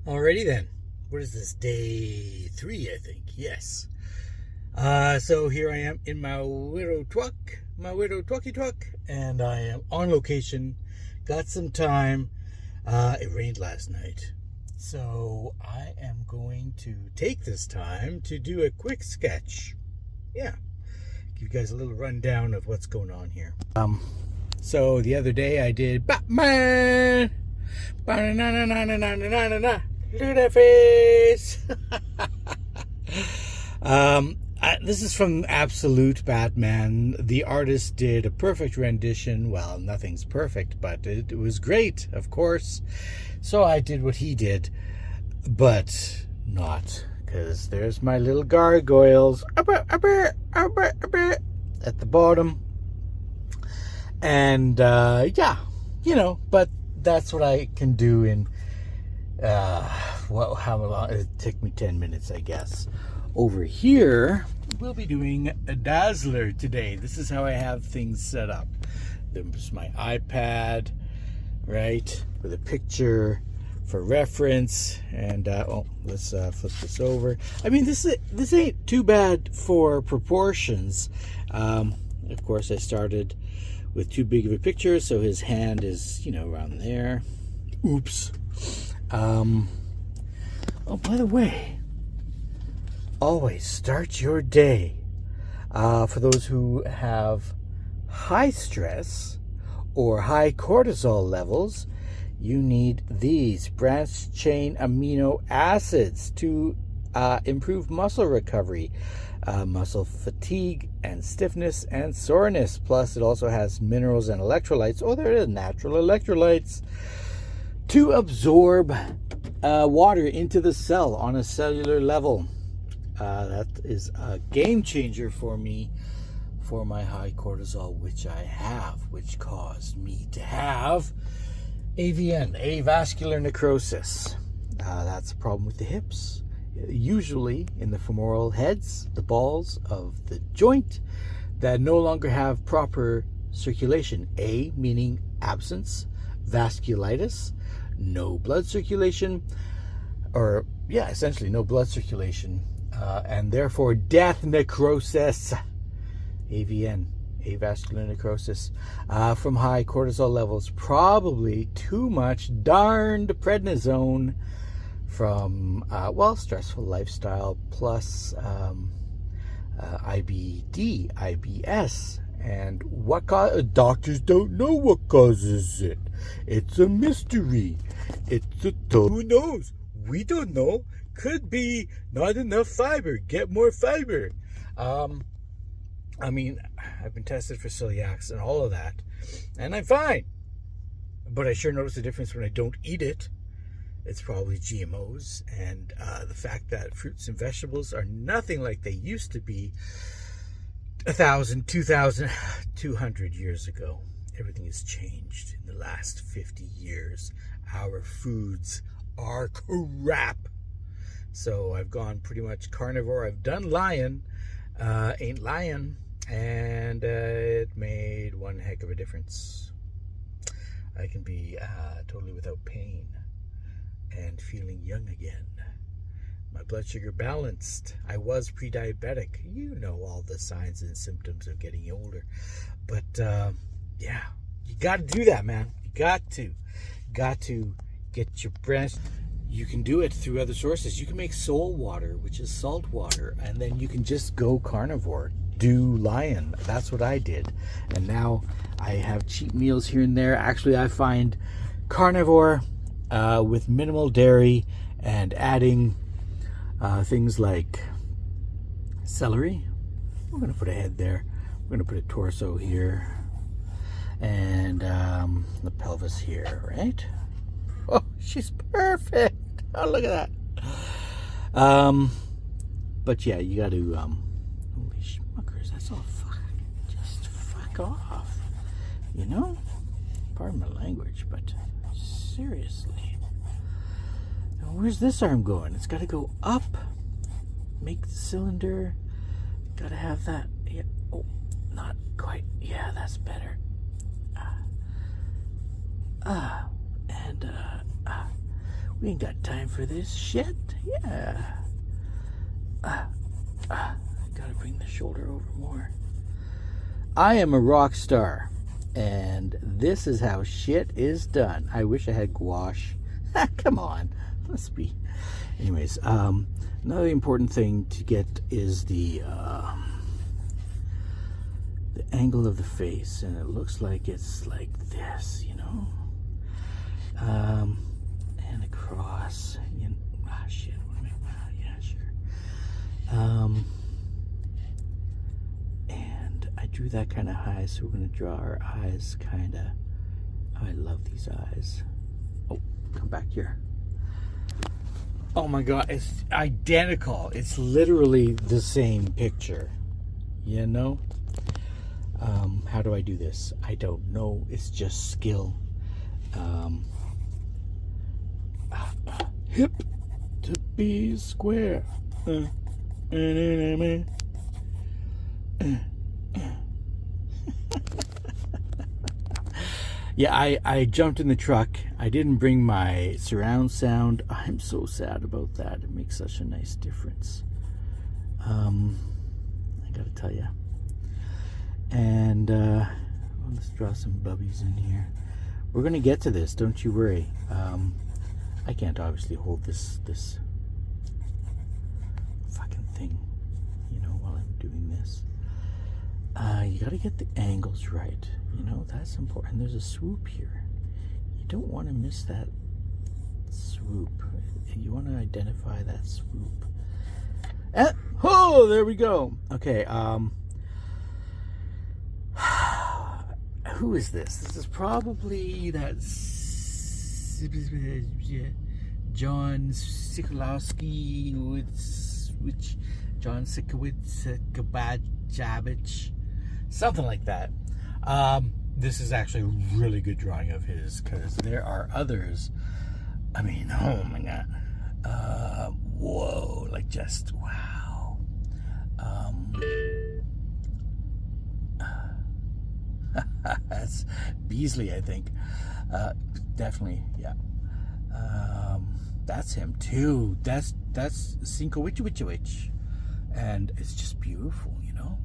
Alrighty then. What is this? Day 3, I think. Yes. So here I am in my little truck, and I am on location. Got some time. It rained last night. So I am going to take this time to do a quick sketch. Yeah. Give you guys a little rundown of what's going on here. So the other day I did BAP Maaan. Look at that face. This is from Absolute Batman. The artist did a perfect rendition. Well, nothing's perfect, but it was great, of course. So I did what he did, but not, because there's my little gargoyles at the bottom. And yeah, you know, but that's what I can do in how long? It took me 10 minutes, I guess. Over here, we'll be doing a dazzler today. This is how I have things set up. There's my iPad, right, with a picture for reference. And oh, let's flip this over. I mean, this ain't too bad for proportions. Of course, I started with too big of a picture, so his hand is, you know, around there. Oops. Oh, by the way, always start your day. For those who have high stress or high cortisol levels, you need these branched chain amino acids to improve muscle recovery, muscle fatigue and stiffness and soreness. Plus, it also has minerals and electrolytes. Oh, there it is, natural electrolytes, to absorb water into the cell on a cellular level. That is a game changer for me for my high cortisol, which I have, which caused me to have AVN, vascular necrosis. That's a problem with the hips, usually in the femoral heads, the balls of the joint, that no longer have proper circulation. A meaning absence, vasculitis, no blood circulation, or yeah, essentially no blood circulation, and therefore death, necrosis, AVN, avascular necrosis, from high cortisol levels, probably too much darned prednisone from well, stressful lifestyle, plus IBD, IBS. And what doctors don't know what causes it. It's a mystery. It's a who knows? We don't know. Could be not enough fiber. Get more fiber. I mean, I've been tested for celiacs and all of that, and I'm fine. But I sure notice a difference when I don't eat it. It's probably GMOs and the fact that fruits and vegetables are nothing like they used to be 1,000, 2,000, 200 years ago. Everything has changed in the last 50 years. Our foods are crap. So I've gone pretty much carnivore. I've done lion, ain't lying, and it made one heck of a difference. I can be totally without pain and feeling young again. My blood sugar balanced. I was pre-diabetic. You know all the signs and symptoms of getting older. But yeah, you got to do that, man. You got to get your breast. You can do it through other sources. You can make soul water, which is salt water, and then you can just go carnivore. Do lion. That's what I did. And now I have cheat meals here and there. Actually, I find carnivore with minimal dairy and adding things like celery. We're going to put a head there. We're going to put a torso here. And the pelvis here, right? Oh, she's perfect. Oh, look at that. But yeah, you got to, holy schmuckers, that's all just fuck off. You know? Pardon my language, but seriously. Now, where's this arm going? It's got to go up. Make the cylinder. Got to have that. Yeah. Oh, not quite. Yeah, that's better. We ain't got time for this shit. Yeah. Gotta bring the shoulder over more. I am a rock star, and this is how shit is done. I wish I had gouache. Come on, let's be. Anyways, another important thing to get is the angle of the face, and it looks like it's like this, you know, and across. Shit. What am I? Yeah, sure. And I drew that kind of high, so we're going to draw our eyes kind of. Oh, I love these eyes. Oh, come back here. Oh my God, it's identical. It's literally the same picture. You know? How do I do this? I don't know. It's just skill. Hip to be square. Yeah, I jumped in the truck. I didn't bring my surround sound. I'm so sad about that. It makes such a nice difference. I gotta tell you. And let's draw some bubbies in here. We're gonna get to this, don't you worry. I can't obviously hold this fucking thing, you know, while I'm doing this. You gotta get the angles right. You know, that's important. There's a swoop here. You don't want to miss that swoop. You want to identify that swoop. And, oh, there we go. Okay, who is this? This is probably that John Sikulowski, which John Sienkiewicz, something like that. This is actually a really good drawing of his, because there are others. I mean, oh my God. Whoa, like just wow. That's Beasley, I think. Definitely, yeah. That's him too. That's Sienkiewicz, and it's just beautiful, you know.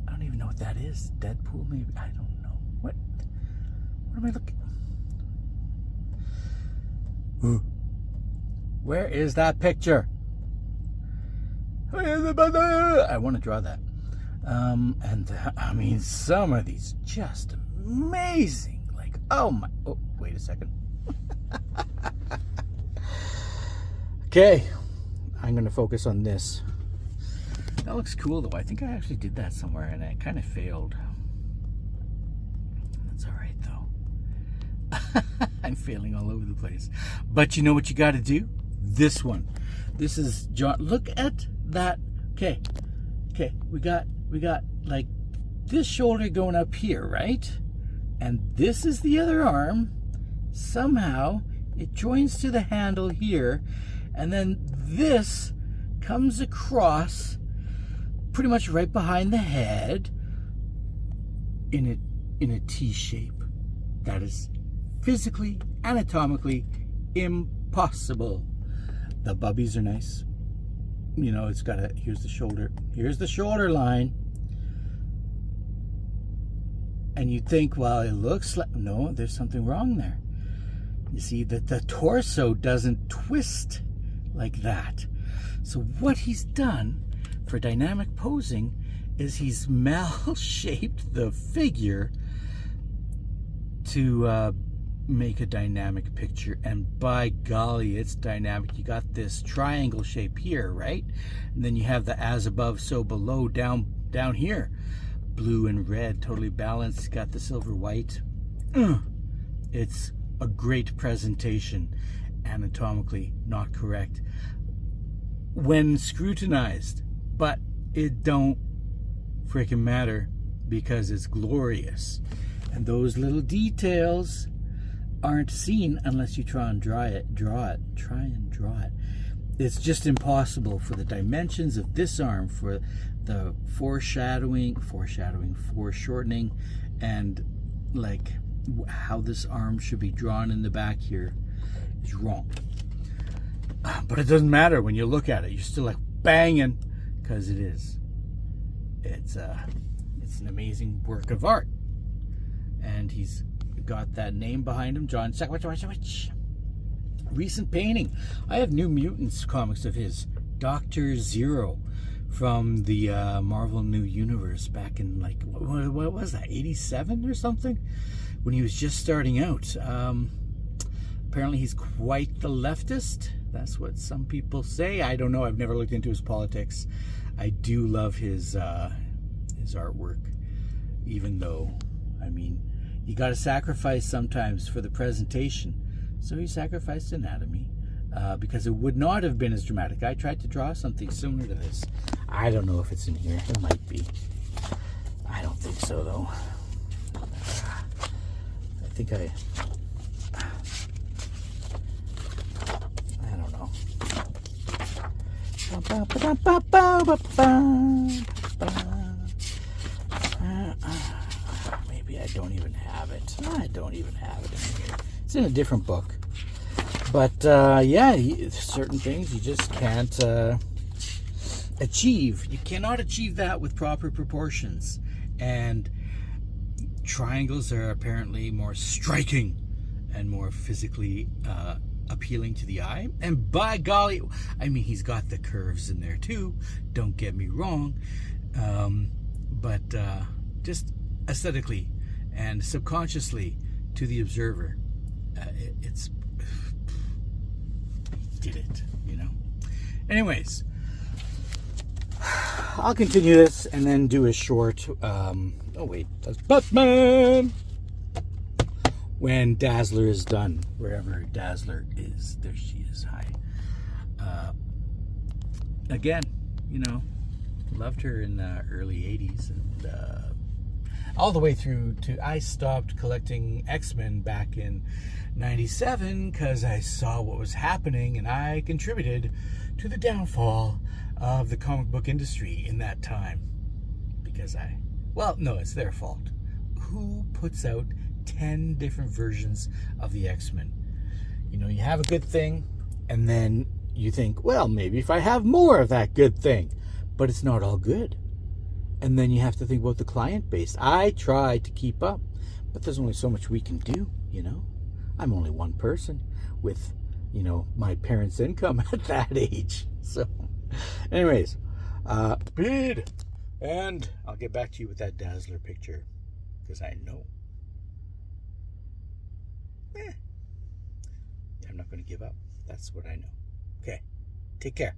I don't even know what that is. Deadpool, maybe. I don't know. What am I looking? Where is that picture? I want to draw that. And I mean, some of these just amazing. Like, oh my. Oh, wait a second. Okay, I'm going to focus on this. That looks cool, though. I think I actually did that somewhere, and I kind of failed. That's all right, though. I'm failing all over the place. But you know what you got to do? This one. This is John. Look at that. Okay. We got like this shoulder going up here, right? And this is the other arm. Somehow it joins to the handle here, and then this comes across pretty much right behind the head in a T shape. That is physically, anatomically impossible. The bubbies are nice. You know, it's got here's the shoulder line. And you think, well, it looks like, no, there's something wrong there. You see that the torso doesn't twist like that. So what he's done for dynamic posing is he's mal-shaped the figure to make a dynamic picture, and by golly, it's dynamic. You got this triangle shape here, right? And then you have the as above, so below, down here. Blue and red, totally balanced. You got the silver white. It's a great presentation. Anatomically not correct when scrutinized, but it don't freaking matter because it's glorious. And those little details aren't seen unless you try and draw it. It's just impossible for the dimensions of this arm, for the foreshortening, and like how this arm should be drawn in the back here. It It's wrong. But it doesn't matter when you look at it. You're still like banging, because it is. It's an amazing work of art. And he's got that name behind him, John Sienkiewicz. Recent painting. I have New Mutants comics of his. Dr. Zero from the Marvel New Universe back in, like, what was that, 87 or something? When he was just starting out. Apparently he's quite the leftist. That's what some people say. I don't know. I've never looked into his politics. I do love his artwork, even though, I mean, you got to sacrifice sometimes for the presentation. So he sacrificed anatomy because it would not have been as dramatic. I tried to draw something similar to this. I don't know if it's in here. It might be. I don't think so, though. I think I don't know. Maybe I don't even have it. I don't even have it in here. It's in a different book. But yeah, certain things you just can't achieve. You cannot achieve that with proper proportions. And triangles are apparently more striking and more physically appealing to the eye. And by golly, I mean, he's got the curves in there too. Don't get me wrong. But just aesthetically and subconsciously to the observer, it's did it, you know. Anyways, I'll continue this and then do a short oh wait, that's Batman. When Dazzler is done, wherever Dazzler is, there she is. Hi. Again, you know, loved her in the early 80s and all the way through to, I stopped collecting X-Men back in 97 because I saw what was happening, and I contributed to the downfall of the comic book industry in that time. Because well, no, it's their fault. Who puts out 10 different versions of the X-Men? You know, you have a good thing, and then you think, well, maybe if I have more of that good thing. But it's not all good. And then you have to think about the client base. I try to keep up, but there's only so much we can do, you know. I'm only one person with, you know, my parents' income at that age. So, anyways, speed. And I'll get back to you with that Dazzler picture, because I know. I'm not going to give up. That's what I know. Okay, take care.